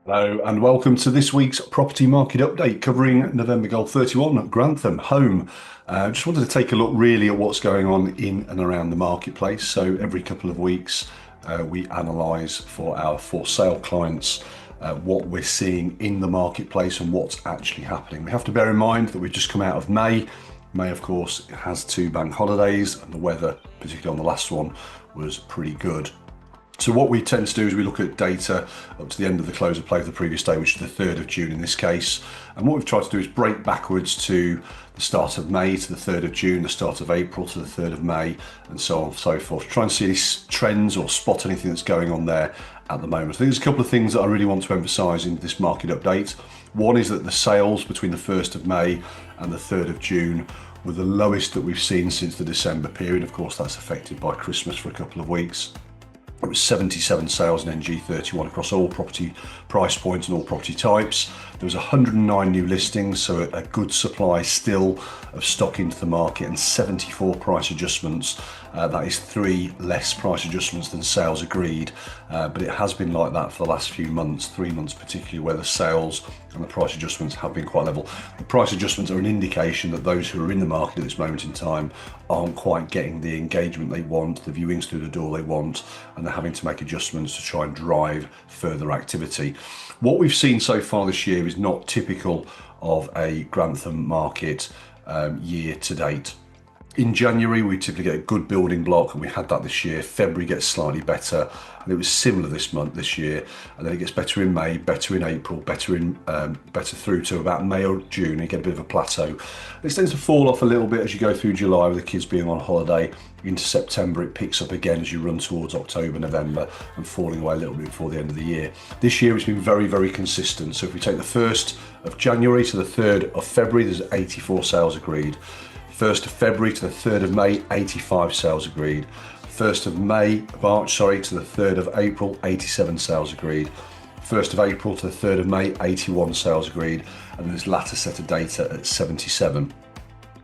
Hello and welcome to this week's property market update covering November Gold 31 at Grantham home. Just wanted to take a look really at what's going on in and around the marketplace. So every couple of weeks we analyse for our for sale clients what we're seeing in the marketplace and what's actually happening. We have to bear in mind that we've just come out of May. May, of course, has 2 bank holidays and the weather, particularly on the last one, was pretty good. So what we tend to do is we look at data up to the end of the close of play of the previous day, which is the 3rd of June in this case. And what we've tried to do is break backwards to the start of May to the 3rd of June, the start of April to the 3rd of May, and so on and so forth. Try and see any trends or spot anything that's going on there at the moment. I think there's a couple of things that I really want to emphasise in this market update. One is that the sales between the 1st of May and the 3rd of June were the lowest that we've seen since the December period. Of course, that's affected by Christmas for a couple of weeks. It was 77 sales in NG31 across all property price points and all property types. There was 109 new listings, so a good supply still of stock into the market, and 74 price adjustments. That is 3 less price adjustments than sales agreed, but it has been like that for the last few months, 3 months particularly, where the sales and the price adjustments have been quite level. The price adjustments are an indication that those who are in the market at this moment in time aren't quite getting the engagement they want, the viewings through the door they want, and they're having to make adjustments to try and drive further activity. What we've seen so far this year is not typical of a Grantham market year to date. In January, we typically get a good building block, and we had that this year. February gets slightly better, and it was similar this year. And then it gets better in May, better in April, better through to about May or June. And you get a bit of a plateau. It tends to fall off a little bit as you go through July with the kids being on holiday. Into September, it picks up again as you run towards October, November, and falling away a little bit before the end of the year. This year, it's been very, very consistent. So if we take the 1st of January to the 3rd of February, there's 84 sales agreed. 1st of February to the 3rd of May, 85 sales agreed. 1st of March to the 3rd of April, 87 sales agreed. 1st of April to the 3rd of May, 81 sales agreed. And this latter set of data at 77.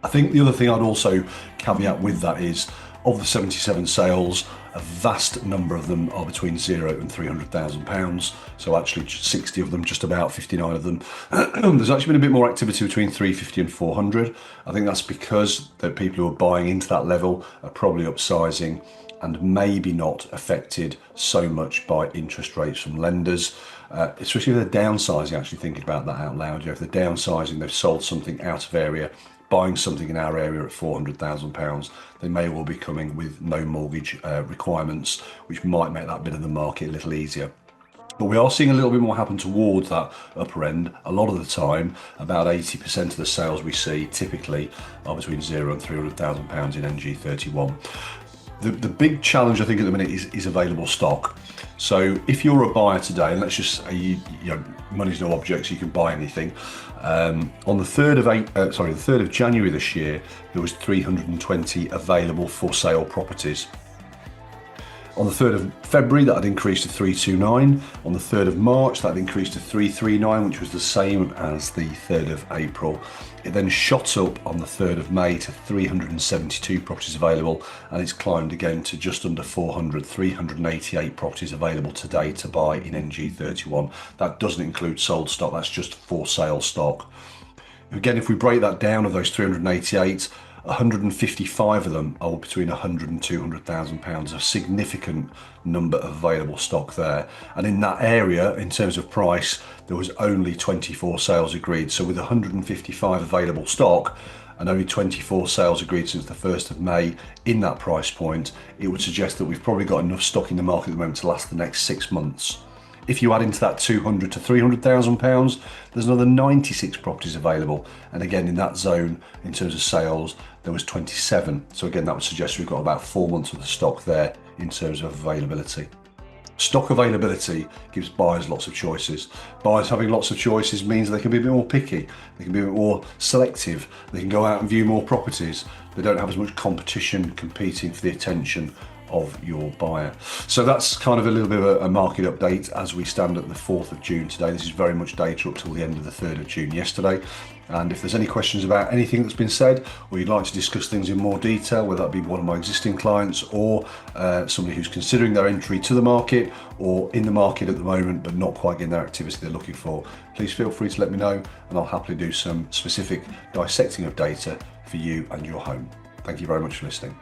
I think the other thing I'd also caveat with that is, of the 77 sales, a vast number of them are between £0 and £300,000. So actually 60 of them, just about 59 of them. There's actually been a bit more activity between 350 and 400. I think that's because the people who are buying into that level are probably upsizing and maybe not affected so much by interest rates from lenders. Especially if they're downsizing, actually thinking about that out loud. If they're downsizing, they've sold something out of area, buying something in our area at £400,000, they may well be coming with no mortgage requirements, which might make that bit of the market a little easier. But we are seeing a little bit more happen towards that upper end. A lot of the time, about 80% of the sales we see typically are between £0 and £300,000 in NG31. The big challenge, I think, at the minute is available stock. So if you're a buyer today, and let's just say money's no object, so you can buy anything. On the 3rd of January this year, there was 320 available for sale properties. On the 3rd of February, that had increased to 329. On the 3rd of March, that had increased to 339, which was the same as the 3rd of April. It then shot up on the 3rd of May to 372 properties available, and it's climbed again to just under 400, 388 properties available today to buy in NG31. That doesn't include sold stock, that's just for sale stock. Again, if we break that down, of those 388, 155 of them are between £100,000 and £200,000, a significant number of available stock there. And in that area, in terms of price, there was only 24 sales agreed. So with 155 available stock and only 24 sales agreed since the 1st of May in that price point, it would suggest that we've probably got enough stock in the market at the moment to last the next 6 months. If you add into that £200,000 to £300,000, there's another 96 properties available. And again, in that zone, in terms of sales, there was 27. So again, that would suggest we've got about 4 months of the stock there in terms of availability. Stock availability gives buyers lots of choices. Buyers having lots of choices means they can be a bit more picky, they can be a bit more selective, they can go out and view more properties. They don't have as much competition competing for the attention of your buyer. So that's kind of a little bit of a market update as we stand at the 4th of June today. This is very much data up till the end of the 3rd of June yesterday. And if there's any questions about anything that's been said, or you'd like to discuss things in more detail, whether that be one of my existing clients or somebody who's considering their entry to the market or in the market at the moment but not quite getting their activity they're looking for, please feel free to let me know and I'll happily do some specific dissecting of data for you and your home. Thank you very much for listening.